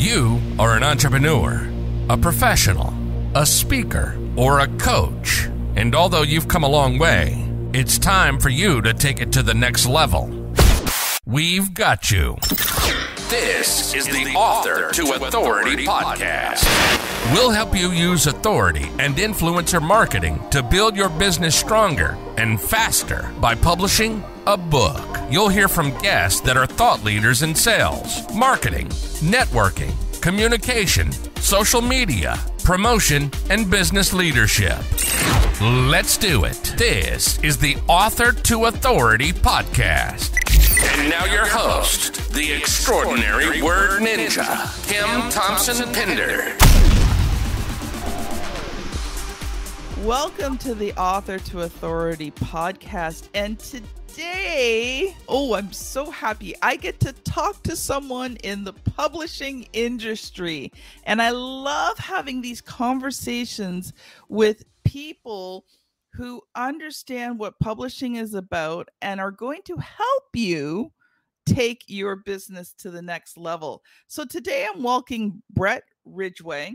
You are an entrepreneur, a professional, a speaker, or a coach. And although you've come a long way, it's time for you to take it to the next level. We've got you. This is the Author to Authority podcast. We'll help you use authority and influencer marketing to build your business stronger and faster by publishing a book. You'll hear from guests that are thought leaders in sales, marketing, networking, communication, social media, promotion, and business leadership. Let's do it. This is the Author to Authority podcast. And now your host, the extraordinary word ninja, Kim Thompson-Pinder. Welcome to the Author to Authority podcast. And today, I'm so happy. I get to talk to someone in the publishing industry. And I love having these conversations with people who understand what publishing is about and are going to help you take your business to the next level. So today I'm welcoming Bret Ridgway,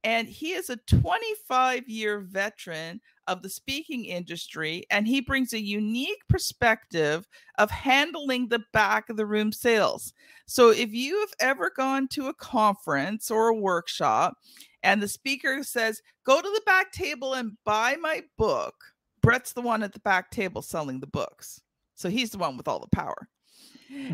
and he is a 25-year veteran of the speaking industry, and he brings a unique perspective of handling the back of the room sales. So if you have ever gone to a conference or a workshop and the speaker says, go to the back table and buy my book, Bret's the one at the back table selling the books. So he's the one with all the power.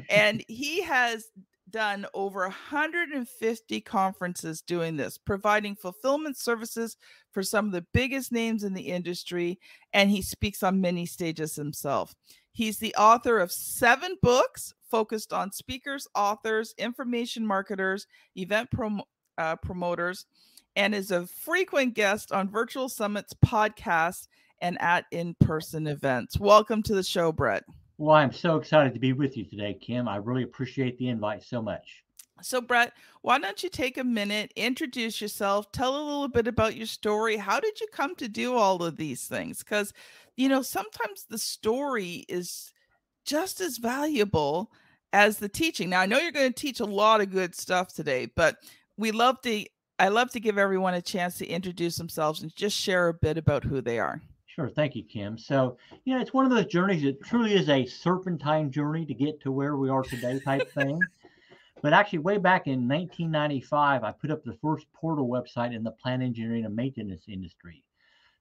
And he has done over 150 conferences doing this, providing fulfillment services for some of the biggest names in the industry. And he speaks on many stages himself. He's the author of 7 books focused on speakers, authors, information marketers, event promoters, and is a frequent guest on virtual summits, podcasts, and at in-person events. Welcome to the show, Bret. Well, I'm so excited to be with you today, Kim. I really appreciate the invite so much. So, Bret, why don't you take a minute, introduce yourself, tell a little bit about your story. How did you come to do all of these things? Because, sometimes the story is just as valuable as the teaching. Now, I know you're going to teach a lot of good stuff today, but I love to give everyone a chance to introduce themselves and just share a bit about who they are. Sure. Thank you, Kim. So, it's one of those journeys that truly is a serpentine journey to get to where we are today type thing. But actually, way back in 1995, I put up the first portal website in the plant engineering and maintenance industry.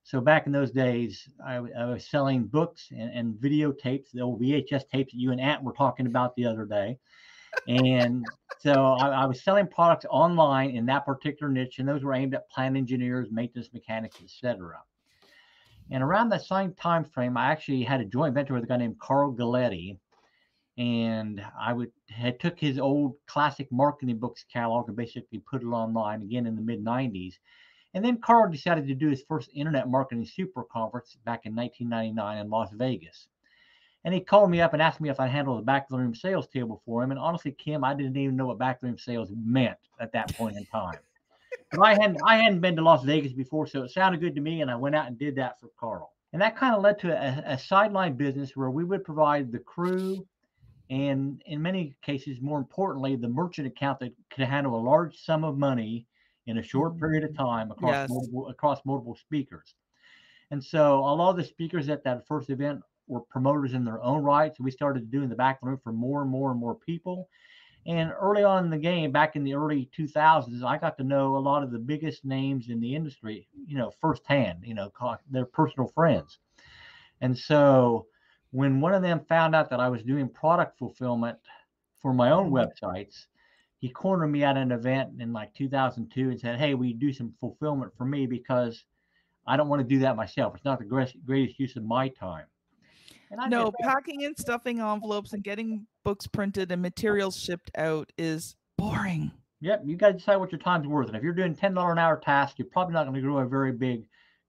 So back in those days, I was selling books and videotapes, the old VHS tapes that you and Ant were talking about the other day. And so I was selling products online in that particular niche, and those were aimed at plant engineers, maintenance mechanics, etc. And around that same time frame, I actually had a joint venture with a guy named Carl Galletti, and I took his old classic marketing books catalog and basically put it online again in the mid 90s. And then Carl decided to do his first internet marketing super conference back in 1999 in Las Vegas. And he called me up and asked me if I handled the back of the room sales table for him. And honestly, Kim, I didn't even know what back of the room sales meant at that point in time. But I hadn't been to Las Vegas before, so it sounded good to me, and I went out and did that for Carl. And that kind of led to a sideline business where we would provide the crew and, in many cases, more importantly, the merchant account that could handle a large sum of money in a short period of time across multiple speakers. And so a lot of the speakers at that first event were promoters in their own right. So we started doing the back room for more and more people. And early on in the game, back in the early 2000s, I got to know a lot of the biggest names in the industry, firsthand, their personal friends. And so when one of them found out that I was doing product fulfillment for my own websites, he cornered me at an event in like 2002 and said, hey, will you do some fulfillment for me? Because I don't want to do that myself. It's not the greatest use of my time. No, packing and stuffing envelopes and getting books printed and materials shipped out is boring. Yep, you got to decide what your time's worth. And if you're doing $10 an hour tasks, you're probably not going to grow a very big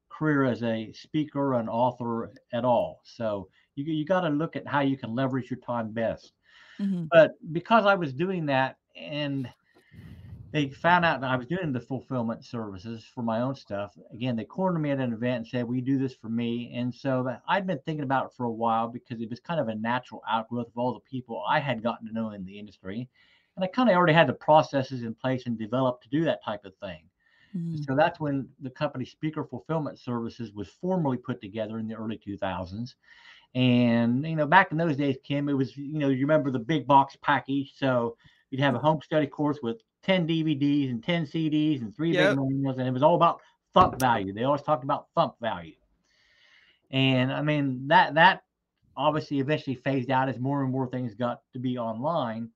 career as a speaker or an author at all. So you got to look at how you can leverage your time best. Mm-hmm. But because I was doing that, and they found out that I was doing the fulfillment services for my own stuff. Again, they cornered me at an event and said, will you do this for me? And so I'd been thinking about it for a while because it was kind of a natural outgrowth of all the people I had gotten to know in the industry. And I kind of already had the processes in place and developed to do that type of thing. Mhm. So that's when the company Speaker Fulfillment Services was formally put together in the early 2000s. And, back in those days, Kim, it was, you remember the big box package. So you'd have a home study course with 10 DVDs and 10 CDs and 3 big Yep. manuals, and it was all about thump value. They always talked about thump value. And I mean, that obviously eventually phased out as more and more things got to be online.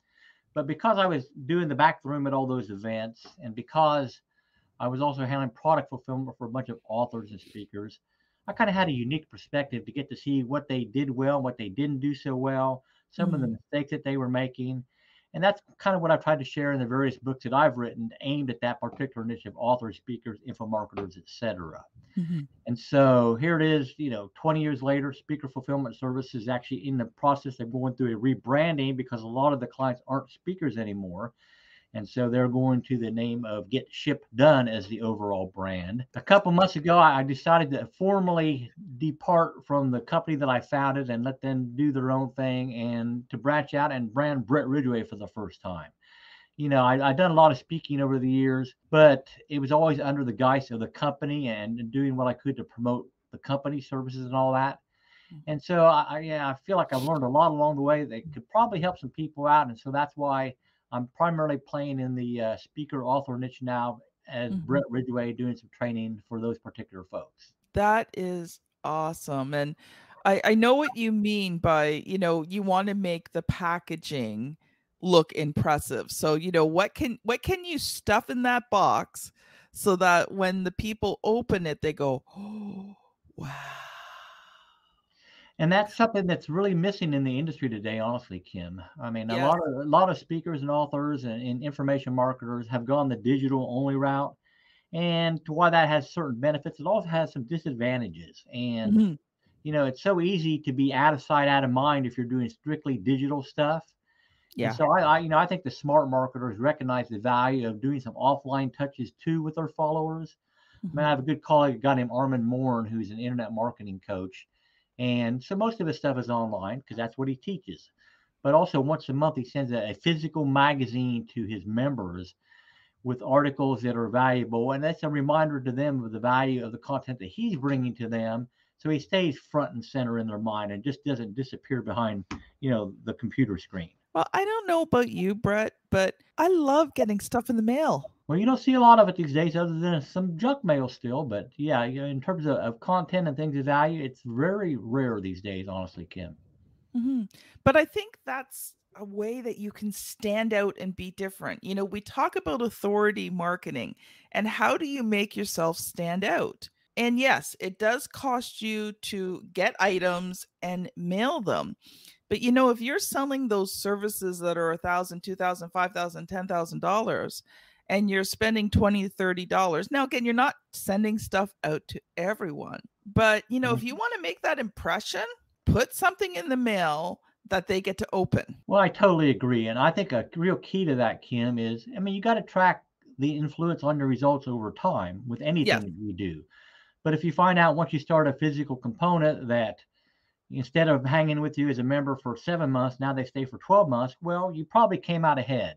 But because I was doing the back room at all those events, and because I was also handling product fulfillment for a bunch of authors and speakers, I kind of had a unique perspective to get to see what they did well, what they didn't do so well, some of the mistakes that they were making. And that's kind of what I've tried to share in the various books that I've written aimed at that particular niche of authors, speakers, infomarketers, etc. Mhm. And so here it is, 20 years later, Speaker Fulfillment Service is actually in the process of going through a rebranding because a lot of the clients aren't speakers anymore. And so they're going to the name of Get Ship Done as the overall brand. A couple months ago, I decided to formally depart from the company that I founded and let them do their own thing and to branch out and brand Bret Ridgway for the first time. I'd done a lot of speaking over the years, but it was always under the guise of the company and doing what I could to promote the company services and all that. And so I feel like I've learned a lot along the way that could probably help some people out. And so that's why I'm primarily playing in the speaker author niche now as Bret Ridgway, doing some training for those particular folks. That is awesome. And I know what you mean by, you want to make the packaging look impressive. So, what can you stuff in that box so that when the people open it, they go, oh, wow. And that's something that's really missing in the industry today, honestly, Kim. I mean, Yes. a lot of speakers and authors and information marketers have gone the digital only route. And to why that has certain benefits, it also has some disadvantages. And, Mhm. it's so easy to be out of sight, out of mind if you're doing strictly digital stuff. And Yeah. so I think the smart marketers recognize the value of doing some offline touches too with their followers. I mean, I have a good colleague, a guy named Armin Morn, who's an internet marketing coach. And so most of his stuff is online because that's what he teaches. But also once a month, he sends a physical magazine to his members with articles that are valuable. And that's a reminder to them of the value of the content that he's bringing to them. So he stays front and center in their mind and just doesn't disappear behind, the computer screen. Well, I don't know about you, Bret, but I love getting stuff in the mail. Well, you don't see a lot of it these days other than some junk mail still. But yeah, in terms of content and things of value, it's very rare these days, honestly, Kim. But I think that's a way that you can stand out and be different. We talk about authority marketing and how do you make yourself stand out? And yes, it does cost you to get items and mail them. But if you're selling those services that are $1,000, $2,000, $5,000, $10,000, and you're spending $20, $30, now again, you're not sending stuff out to everyone. But if you want to make that impression, put something in the mail that they get to open. Well, I totally agree. And I think a real key to that, Kim, is you got to track the influence on the results over time with anything that you do. But if you find out once you start a physical component that instead of hanging with you as a member for 7 months, now they stay for 12 months, well, you probably came out ahead.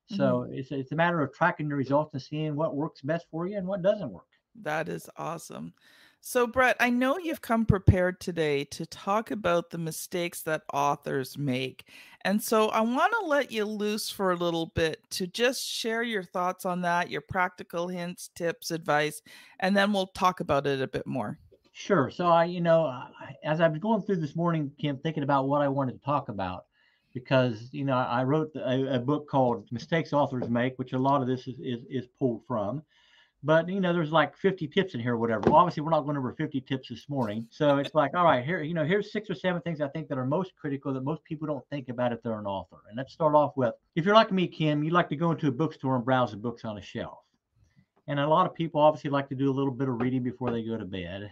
So it's a matter of tracking the results and seeing what works best for you and what doesn't work. That is awesome. So, Bret, I know you've come prepared today to talk about the mistakes that authors make. And so I want to let you loose for a little bit to just share your thoughts on that, your practical hints, tips, advice, and then we'll talk about it a bit more. Sure. So as I was going through this morning, Kim, thinking about what I wanted to talk about, because, I wrote a book called Mistakes Authors Make, which a lot of this is pulled from. But, there's like 50 tips in here or whatever. Well, obviously, we're not going over 50 tips this morning. So it's like, all right, here's 6 or 7 things I think that are most critical that most people don't think about if they're an author. And let's start off with, if you're like me, Kim, you like to go into a bookstore and browse the books on a shelf. And a lot of people obviously like to do a little bit of reading before they go to bed.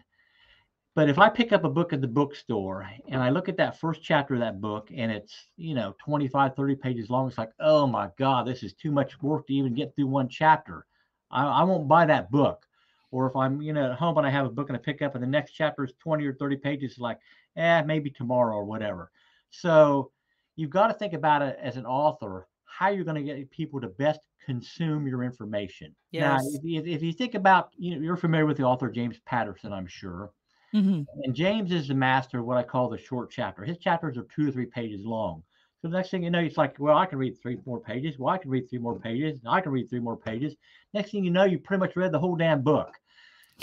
But if I pick up a book at the bookstore and I look at that first chapter of that book and it's, 25, 30 pages long, it's like, oh my God, this is too much work to even get through one chapter. I won't buy that book. Or if I'm, at home and I have a book and I pick up and the next chapter is 20 or 30 pages, it's like, maybe tomorrow or whatever. So you've got to think about it as an author. how you're going to get people to best consume your information. Now, Yes. if you think about, you're familiar with the author James Patterson, I'm sure. Mm-hmm. And James is the master of what I call the short chapter. His chapters are 2 or 3 pages long. So the next thing you know, it's like, well, I can read 3 more pages. Well, I can read 3 more pages. I can read 3 more pages. Next thing you know, you pretty much read the whole damn book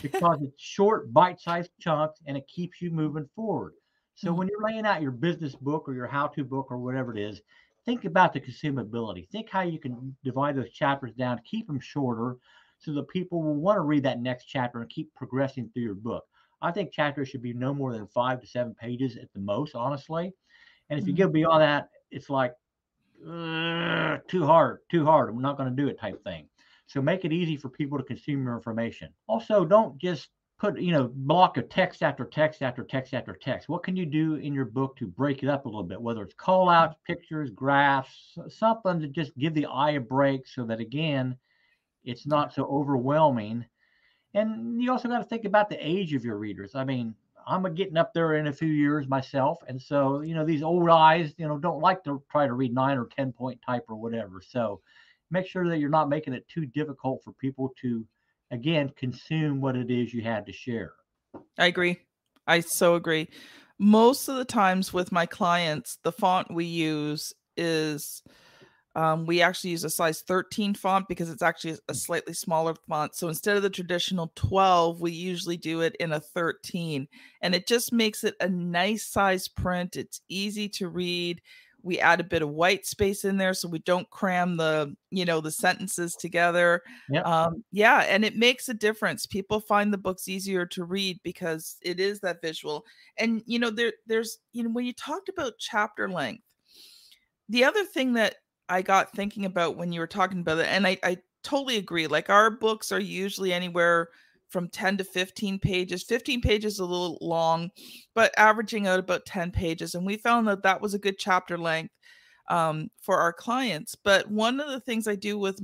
because it's short, bite-sized chunks, and it keeps you moving forward. So when you're laying out your business book or your how-to book or whatever it is, think about the consumability. Think how you can divide those chapters down, keep them shorter, so that people will want to read that next chapter and keep progressing through your book. I think chapters should be no more than 5 to 7 pages at the most, honestly. And if you go beyond that, it's like, too hard. I'm not going to do it type thing. So make it easy for people to consume your information. Also, don't just put, block of text after text after text after text. What can you do in your book to break it up a little bit? Whether it's call outs, pictures, graphs, something to just give the eye a break so that, again, it's not so overwhelming. And you also got to think about the age of your readers. I mean, I'm getting up there in a few years myself. And so, these old eyes, don't like to try to read 9 or 10 point type or whatever. So make sure that you're not making it too difficult for people to, again, consume what it is you had to share. I agree. I so agree. Most of the times with my clients, the font we use is we actually use a size 13 font because it's actually a slightly smaller font. So instead of the traditional 12, we usually do it in a 13. And it just makes it a nice size print. It's easy to read. We add a bit of white space in there so we don't cram the sentences together. Yep. And it makes a difference. People find the books easier to read because it is that visual. And, there's when you talked about chapter length, the other thing that I got thinking about when you were talking about it, and I totally agree. Like our books are usually anywhere from 10 to 15 pages. 15 pages is a little long, but averaging out about 10 pages. And we found that that was a good chapter length for our clients. But one of the things I do with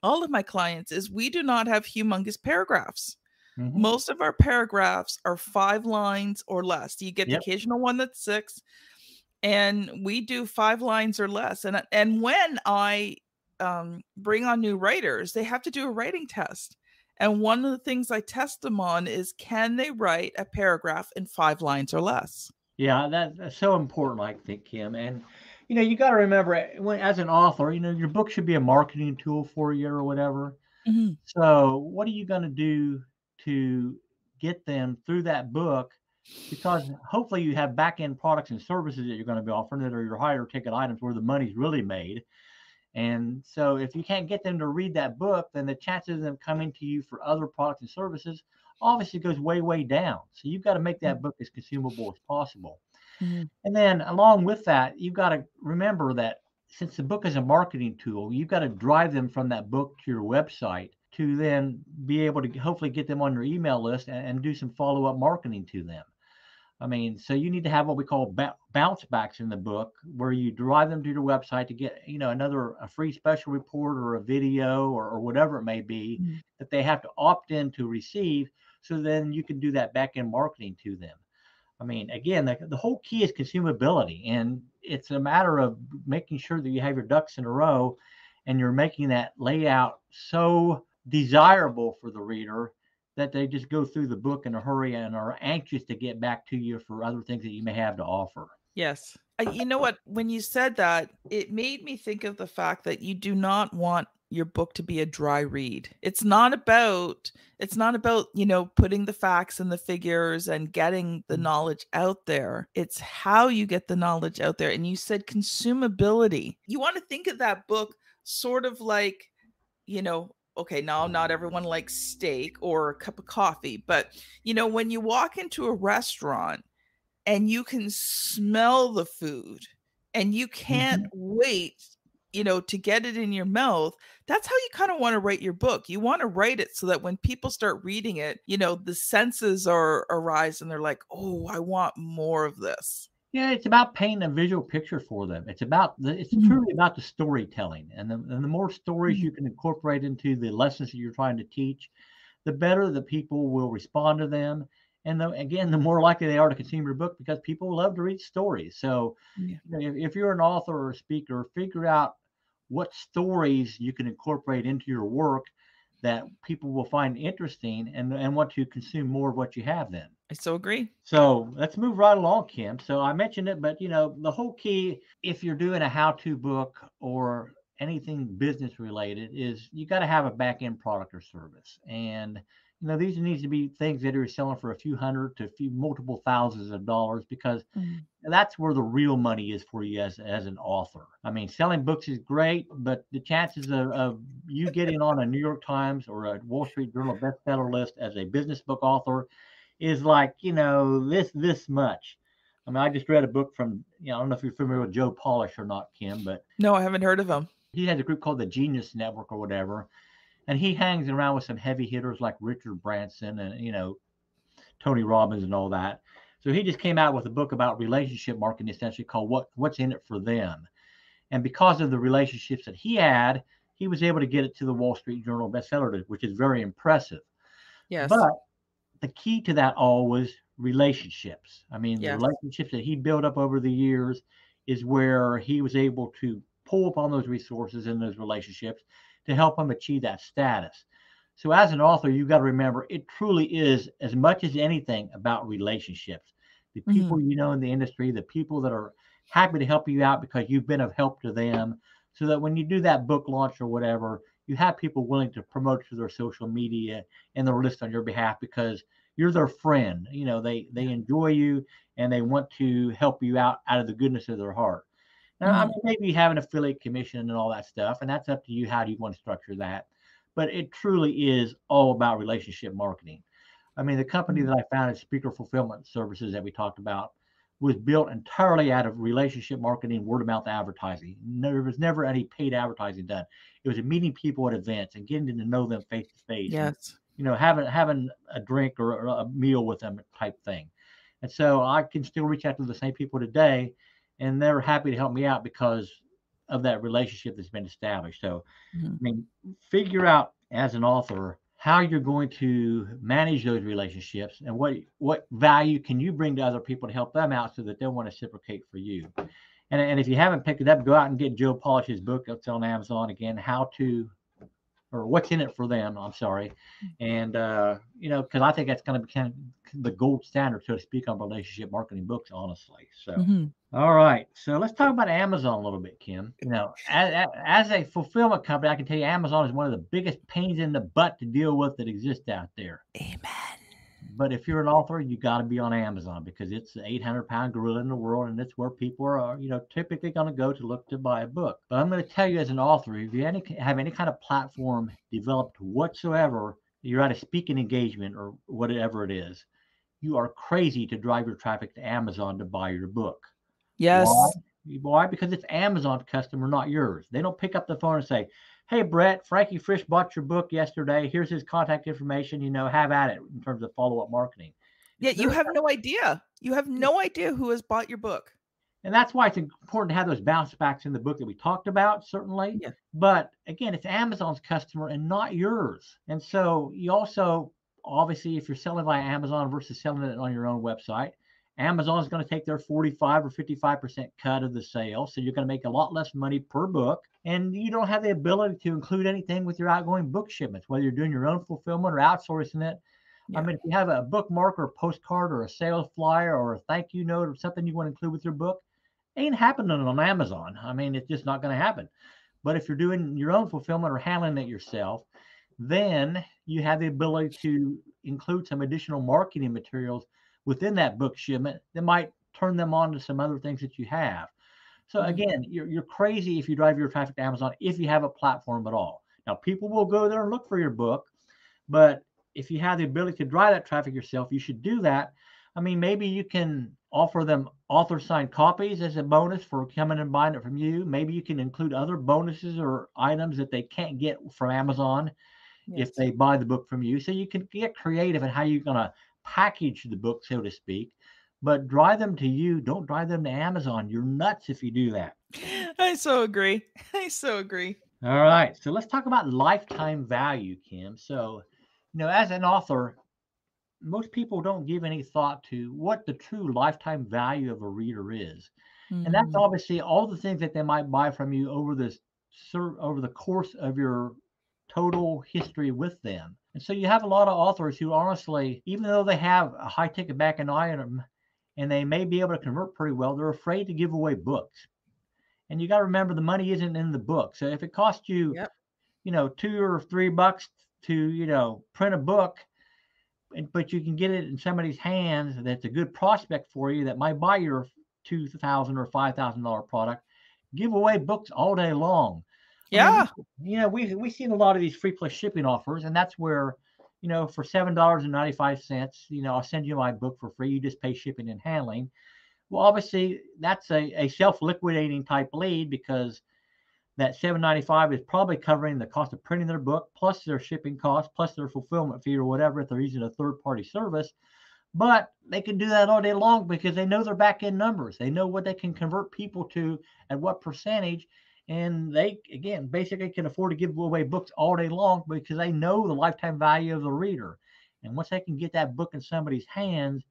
all of my clients is we do not have humongous paragraphs. Mm-hmm. Most of our paragraphs are 5 lines or less. You get the occasional one that's 6. And we do 5 lines or less. And when I bring on new writers, they have to do a writing test. And one of the things I test them on is, can they write a paragraph in 5 lines or less? Yeah, that's so important, I think, Kim. And, you got to remember, as an author, your book should be a marketing tool for you or whatever. Mm-hmm. So what are you going to do to get them through that book? Because hopefully you have back-end products and services that you're going to be offering that are your higher ticket items where the money's really made. And so if you can't get them to read that book, then the chances of them coming to you for other products and services obviously goes way, way down. So you've got to make that book as consumable as possible. Mm-hmm. And then along with that, you've got to remember that since the book is a marketing tool, you've got to drive them from that book to your website to then be able to hopefully get them on your email list and do some follow-up marketing to them. I mean, so you need to have what we call bounce backs in the book, where you drive them to your website to get, a free special report or a video or whatever it may be that they have to opt in to receive. So then you can do that back end marketing to them. I mean, again, the whole key is consumability, and it's a matter of making sure that you have your ducks in a row and you're making that layout so desirable for the reader that they just go through the book in a hurry and are anxious to get back to you for other things that you may have to offer. Yes. You know what? When you said that, it made me think of the fact that you do not want your book to be a dry read. It's not about, putting the facts and the figures and getting the knowledge out there. It's how you get the knowledge out there. And you said consumability. You want to think of that book sort of like, okay, now not everyone likes steak or a cup of coffee, but when you walk into a restaurant and you can smell the food and you can't wait, to get it in your mouth, that's how you kind of want to write your book. You want to write it so that when people start reading it, the senses arise and they're like, oh, I want more of this. Yeah, it's about painting a visual picture for them. It's truly about the storytelling, and the more stories you can incorporate into the lessons that you're trying to teach, the better the people will respond to them. And the more likely they are to consume your book, because people love to read stories. So if you're an author or a speaker, figure out what stories you can incorporate into your work that people will find interesting and want to consume more of what you have then. I so agree. So let's move right along, Kim. So I mentioned it, but the whole key, if you're doing a how-to book or anything business related, is you got to have a back-end product or service. And these needs to be things that are selling for a few hundred to a few multiple thousands of dollars, because that's where the real money is for you as an author. I mean, selling books is great, but the chances of you getting on a New York Times or a Wall Street Journal bestseller list as a business book author is like, this much. I mean, I just read a book from, I don't know if you're familiar with Joe Polish or not, Kim, but No, I haven't heard of him. he has a group called the Genius Network or whatever. And he hangs around with some heavy hitters like Richard Branson and, Tony Robbins and all that. So he just came out with a book about relationship marketing, essentially called What's in It for Them. And because of the relationships that he had, he was able to get it to the Wall Street Journal bestseller list, which is very impressive. Yes. But the key to that all was relationships. I mean, Yes. The relationships that he built up over the years is where he was able to pull upon those resources and those relationships to help him achieve that status. So as an author, you've got to remember, it truly is, as much as anything, about relationships. The people in the industry, the people that are happy to help you out because you've been of help to them, so that when you do that book launch or whatever, you have people willing to promote to their social media and their list on your behalf because you're their friend. They enjoy you and they want to help you out of the goodness of their heart. Now, I mean, maybe you have an affiliate commission and all that stuff, and that's up to you. How do you want to structure that? But it truly is all about relationship marketing. I mean, the company that I founded, Speaker Fulfillment Services, that we talked about, was built entirely out of relationship marketing, word of mouth advertising. There was never any paid advertising done. It was meeting people at events and getting to know them face to face. Yes. And, having a drink or a meal with them type thing. And so I can still reach out to the same people today, and they're happy to help me out because of that relationship that's been established. So, I mean, figure out as an author how you're going to manage those relationships and what value can you bring to other people to help them out so that they'll want to reciprocate for you. And if you haven't picked it up, go out and get Joe Polish's book. It's on Amazon again, What's in It for Them. I'm sorry. And, because I think that's going to be kind of the gold standard, so to speak, on relationship marketing books, honestly. So, all right. So let's talk about Amazon a little bit, Kim. As a fulfillment company, I can tell you Amazon is one of the biggest pains in the butt to deal with that exists out there. Amen. But if you're an author, you got to be on Amazon because it's the 800-pound gorilla in the world, and it's where people are, typically going to go to look to buy a book. But I'm going to tell you, as an author, if you have any kind of platform developed whatsoever, you're at a speaking engagement or whatever it is, you are crazy to drive your traffic to Amazon to buy your book. Yes. Why? Because it's Amazon's customer, not yours. They don't pick up the phone and say, "Hey, Bret, Frankie Frisch bought your book yesterday. Here's his contact information. Have at it," in terms of follow-up marketing. Yeah, you have no idea. You have no idea who has bought your book. And that's why it's important to have those bounce backs in the book that we talked about, certainly. Yeah. But again, it's Amazon's customer and not yours. And so you also, obviously, if you're selling via Amazon versus selling it on your own website, Amazon is going to take their 45 or 55% cut of the sale. So you're going to make a lot less money per book. And you don't have the ability to include anything with your outgoing book shipments, whether you're doing your own fulfillment or outsourcing it. Yeah. I mean, if you have a bookmark or a postcard or a sales flyer or a thank you note or something you want to include with your book, it ain't happening on Amazon. I mean, it's just not going to happen. But if you're doing your own fulfillment or handling it yourself, then you have the ability to include some additional marketing materials within that book shipment that might turn them on to some other things that you have. So again, you're crazy if you drive your traffic to Amazon if you have a platform at all. Now, people will go there and look for your book, but if you have the ability to drive that traffic yourself, you should do that. I mean, maybe you can offer them author signed copies as a bonus for coming and buying it from you. Maybe you can include other bonuses or items that they can't get from Amazon if they buy the book from you. So you can get creative in how you're going to package the book, so to speak, but drive them to you. Don't drive them to Amazon. You're nuts if you do that. I so agree. All right. So let's talk about lifetime value, Kim. So, as an author, most people don't give any thought to what the true lifetime value of a reader is. And that's obviously all the things that they might buy from you over this over the course of your total history with them. And so you have a lot of authors who honestly, even though they have a high ticket backing item and they may be able to convert pretty well, they're afraid to give away books. And you got to remember the money isn't in the book. So if it costs you, $2 or $3 to, print a book, but you can get it in somebody's hands that's a good prospect for you that might buy your $2,000 or $5,000 product, give away books all day long. Yeah. We've seen a lot of these free plus shipping offers, and that's where, for $7.95, I'll send you my book for free. You just pay shipping and handling. Well, obviously, that's a self-liquidating type lead because that $7.95 is probably covering the cost of printing their book, plus their shipping cost, plus their fulfillment fee or whatever if they're using a third-party service. But they can do that all day long because they know their back-end numbers. They know what they can convert people to at what percentage. And they, again, basically can afford to give away books all day long because they know the lifetime value of the reader. And once they can get that book in somebody's hands,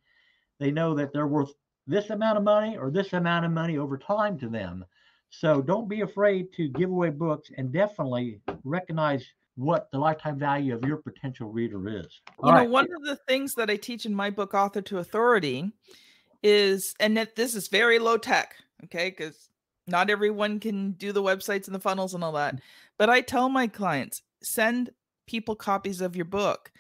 they know that they're worth this amount of money or this amount of money over time to them. So don't be afraid to give away books, and definitely recognize what the lifetime value of your potential reader is. One of the things that I teach in my book, Author to Authority, is, and that this is very low tech, okay, because not everyone can do the websites and the funnels and all that. But I tell my clients, send people copies of your book.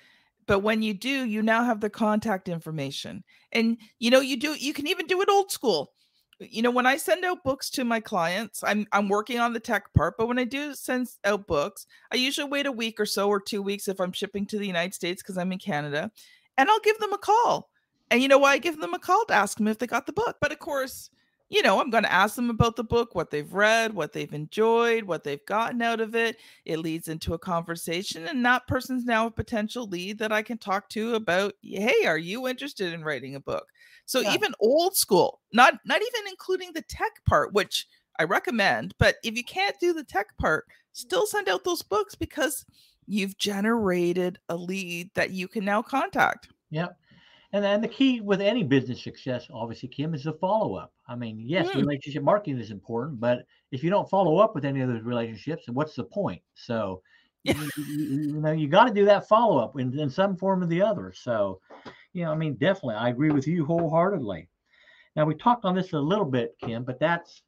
But when you do, you now have the contact information. And, you can even do it old school. When I send out books to my clients, I'm working on the tech part, but when I do send out books, I usually wait a week or so, or 2 weeks if I'm shipping to the United States because I'm in Canada, and I'll give them a call. And you know why I give them a call? To ask them if they got the book. But of course, I'm going to ask them about the book, what they've read, what they've enjoyed, what they've gotten out of it. It leads into a conversation, and that person's now a potential lead that I can talk to about, hey, are you interested in writing a book? So even old school, not even including the tech part, which I recommend, but if you can't do the tech part, still send out those books because you've generated a lead that you can now contact. Yep. And then the key with any business success, obviously, Kim, is the follow-up. I mean, yes, relationship marketing is important, but if you don't follow up with any of those relationships, what's the point? So, you got to do that follow-up in some form or the other. So, definitely, I agree with you wholeheartedly. Now, we talked on this a little bit, Kim, but that's,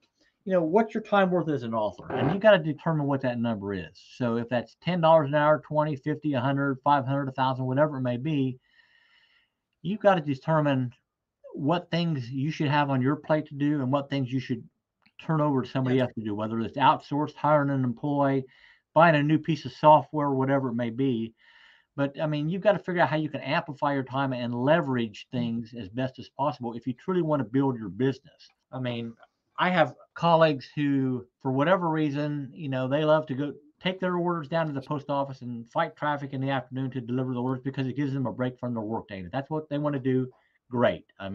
what's your time worth as an author? And you got to determine what that number is. So if that's $10 an hour, 20, 50, 100, 500, 1,000, whatever it may be, you've got to determine what things you should have on your plate to do and what things you should turn over to somebody else to do, whether it's outsourced, hiring an employee, buying a new piece of software, whatever it may be. But you've got to figure out how you can amplify your time and leverage things as best as possible if you truly want to build your business. I have colleagues who, for whatever reason, they love to go take their orders down to the post office and fight traffic in the afternoon to deliver the orders because it gives them a break from their work day. If that's what they want to do, great. I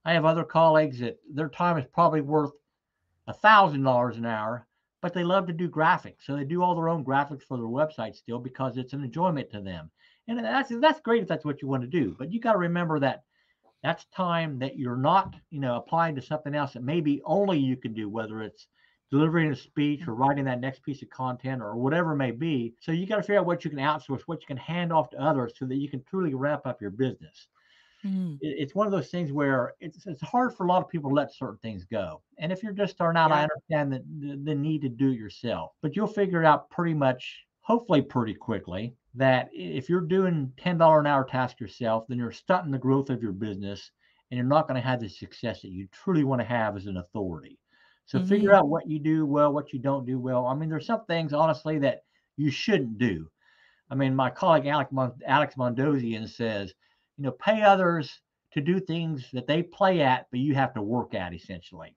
have other colleagues that their time is probably worth $1,000 an hour, but they love to do graphics. So they do all their own graphics for their website still because it's an enjoyment to them. And that's great if that's what you want to do. But you got to remember that that's time that you're not, applying to something else that maybe only you can do, whether it's delivering a speech or writing that next piece of content or whatever it may be. So you got to figure out what you can outsource, what you can hand off to others so that you can truly ramp up your business. It's one of those things where it's hard for a lot of people to let certain things go. And if you're just starting out, I understand the need to do it yourself, but you'll figure it out pretty much, hopefully pretty quickly, that if you're doing $10 an hour task yourself, then you're stunting the growth of your business and you're not going to have the success that you truly want to have as an authority. So figure out what you do well, what you don't do well. There's some things, honestly, that you shouldn't do. My colleague Alex Mondosian says, pay others to do things that they play at, but you have to work at, essentially.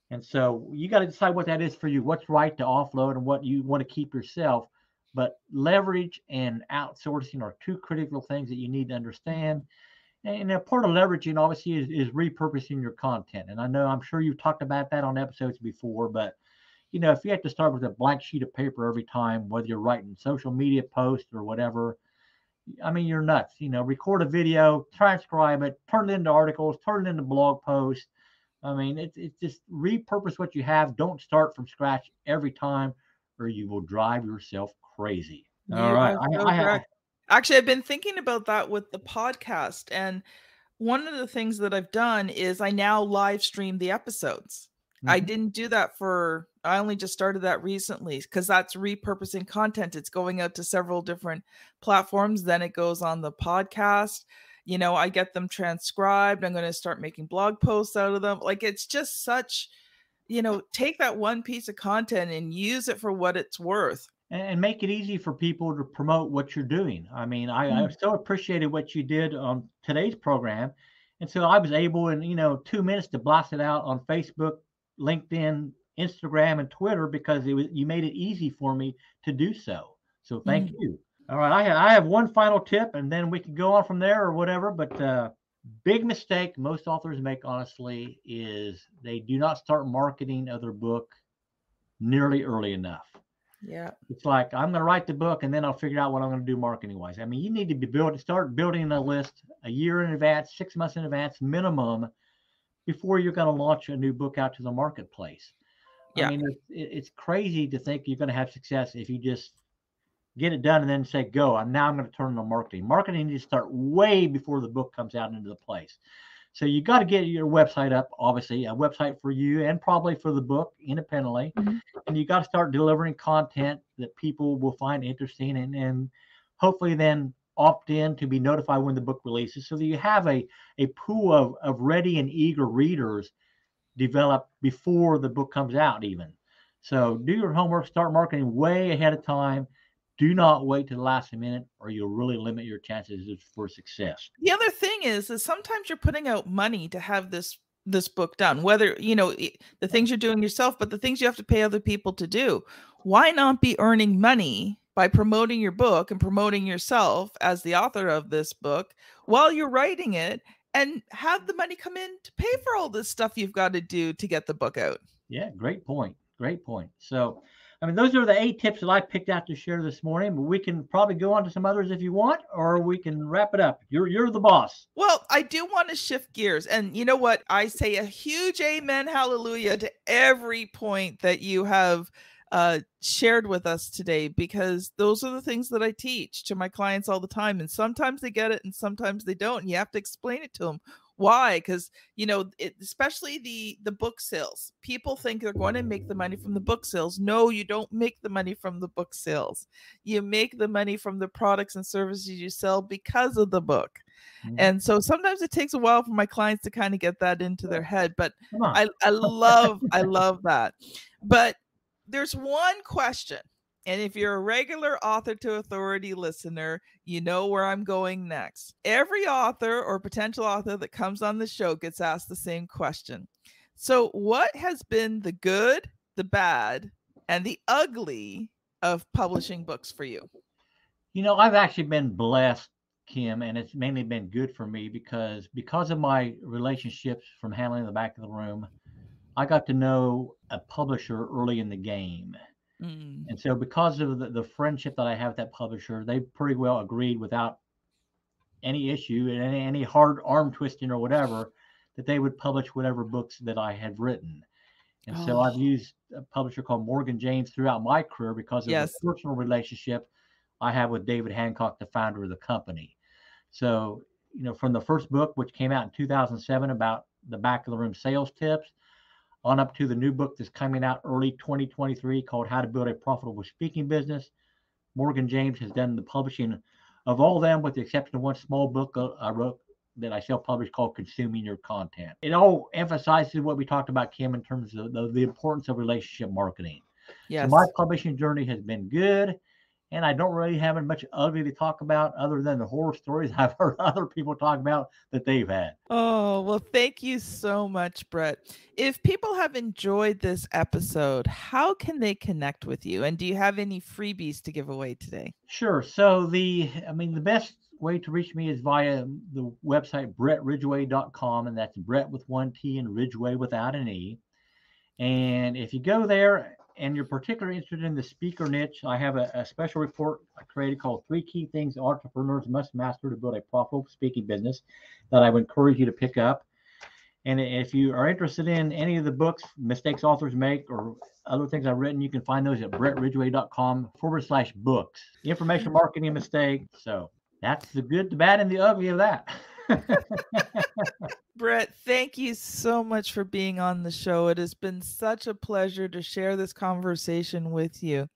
And so you got to decide what that is for you, what's right to offload and what you want to keep yourself. But leverage and outsourcing are two critical things that you need to understand. And a part of leveraging, obviously, is repurposing your content. And I'm sure you've talked about that on episodes before, but, if you have to start with a blank sheet of paper every time, whether you're writing social media posts or whatever, you're nuts. Record a video, transcribe it, turn it into articles, turn it into blog posts, I mean, it's just repurpose what you have. Don't start from scratch every time, or you will drive yourself crazy. All You right. are so correct. Actually, I've been thinking about that with the podcast. And one of the things that I've done is I now live stream the episodes. I didn't do that I only just started that recently because that's repurposing content. It's going out to several different platforms. Then it goes on the podcast. I get them transcribed. I'm going to start making blog posts out of them. Like, it's just such, take that one piece of content and use it for what it's worth. And make it easy for people to promote what you're doing. I mean, I so appreciated what you did on today's program. And so I was able in, 2 minutes to blast it out on Facebook, LinkedIn, Instagram, and Twitter because you made it easy for me to do so. So thank you. All right. I have one final tip and then we can go on from there or whatever. But big mistake most authors make, honestly, is they do not start marketing of their book nearly early enough. Yeah. It's like, I'm going to write the book and then I'll figure out what I'm going to do marketing wise. I mean, you need to start building a list a year in advance, 6 months in advance minimum before you're going to launch a new book out to the marketplace. Yeah. I mean, it's crazy to think you're going to have success if you just get it done and then say, go. And now I'm going to turn on marketing. Marketing needs to start way before the book comes out into the place. So you got to get your website up, obviously, a website for you and probably for the book independently. And you got to start delivering content that people will find interesting and hopefully then opt in to be notified when the book releases so that you have a pool of ready and eager readers developed before the book comes out even. So do your homework, start marketing way ahead of time. Do not wait to the last minute or you'll really limit your chances for success. The other thing is sometimes you're putting out money to have this book done, whether, the things you're doing yourself, but the things you have to pay other people to do. Why not be earning money by promoting your book and promoting yourself as the author of this book while you're writing it and have the money come in to pay for all this stuff you've got to do to get the book out? Yeah, great point. Great point. So, I mean, those are the 8 tips that I picked out to share this morning, but we can probably go on to some others if you want, or we can wrap it up. You're the boss. Well, I do want to shift gears. And you know what? I say a huge amen, hallelujah to every point that you have shared with us today, because those are the things that I teach to my clients all the time. And sometimes they get it and sometimes they don't. And you have to explain it to them. Why? Because, especially the book sales, people think they're going to make the money from the book sales. No, you don't make the money from the book sales. You make the money from the products and services you sell because of the book. And so sometimes it takes a while for my clients to kind of get that into their head, but I love that. But there's one question. And if you're a regular Author to Authority listener, you know where I'm going next. Every author or potential author that comes on the show gets asked the same question. So what has been the good, the bad, and the ugly of publishing books for you? I've actually been blessed, Kim, and it's mainly been good for me because of my relationships from handling the back of the room. I got to know a publisher early in the game. And so because of the friendship that I have with that publisher, they pretty well agreed without any issue and any hard arm twisting or whatever, that they would publish whatever books that I had written. And so I've used a publisher called Morgan James throughout my career because of the personal relationship I have with David Hancock, the founder of the company. So, from the first book, which came out in 2007 about the back of the room sales tips, on up to the new book that's coming out early 2023 called How to Build a Profitable Speaking Business. Morgan James has done the publishing of all of them with the exception of one small book I wrote that I self-published called Consuming Your Content. It all emphasizes what we talked about, Kim, in terms of the importance of relationship marketing. Yes. So my publishing journey has been good. And I don't really have much ugly to talk about other than the horror stories I've heard other people talk about that they've had. Oh, well, thank you so much, Bret. If people have enjoyed this episode, how can they connect with you? And do you have any freebies to give away today? Sure. So the best way to reach me is via the website, BretRidgway.com. And that's Bret with one T and Ridgway without an E. And if you go there, and you're particularly interested in the speaker niche, I have a special report I created called 3 Key Things Entrepreneurs Must Master to Build a Profitable Speaking Business that I would encourage you to pick up. And if you are interested in any of the books, mistakes authors make, or other things I've written, you can find those at bretridgway.com/books. Information marketing mistake. So that's the good, the bad, and the ugly of that. Bret, thank you so much for being on the show. It has been such a pleasure to share this conversation with you.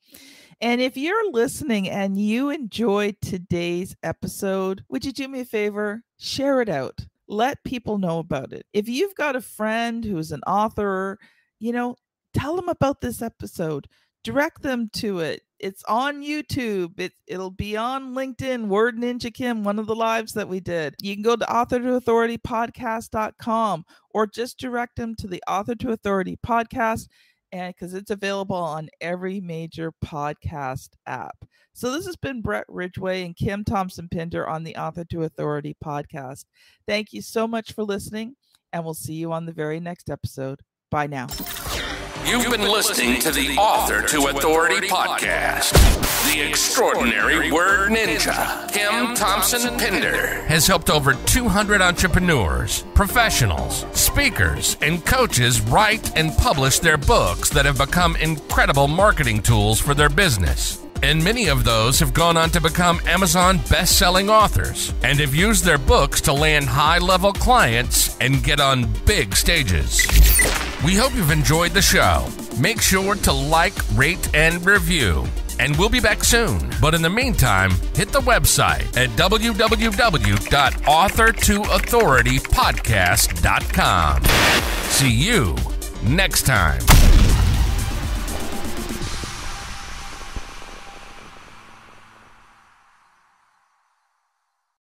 And if you're listening and you enjoyed today's episode, would you do me a favor? Share it out. Let people know about it. If you've got a friend who's an author, tell them about this episode. Direct them to it. It's on YouTube. It'll be on LinkedIn, Word Ninja Kim, one of the lives that we did. You can go to author2authoritypodcast.com or just direct them to the Author to Authority podcast, and because it's available on every major podcast app. So this has been Bret Ridgway and Kim Thompson-Pinder on the Author to Authority podcast. Thank you so much for listening, and we'll see you on the very next episode. Bye now. You've been listening to the Author to Authority podcast. The extraordinary word ninja, Kim Thompson-Pinder, has helped over 200 entrepreneurs, professionals, speakers, and coaches write and publish their books that have become incredible marketing tools for their business. And many of those have gone on to become Amazon best-selling authors and have used their books to land high-level clients and get on big stages. We hope you've enjoyed the show. Make sure to like, rate, and review. And we'll be back soon. But in the meantime, hit the website at www.author2authoritypodcast.com. See you next time.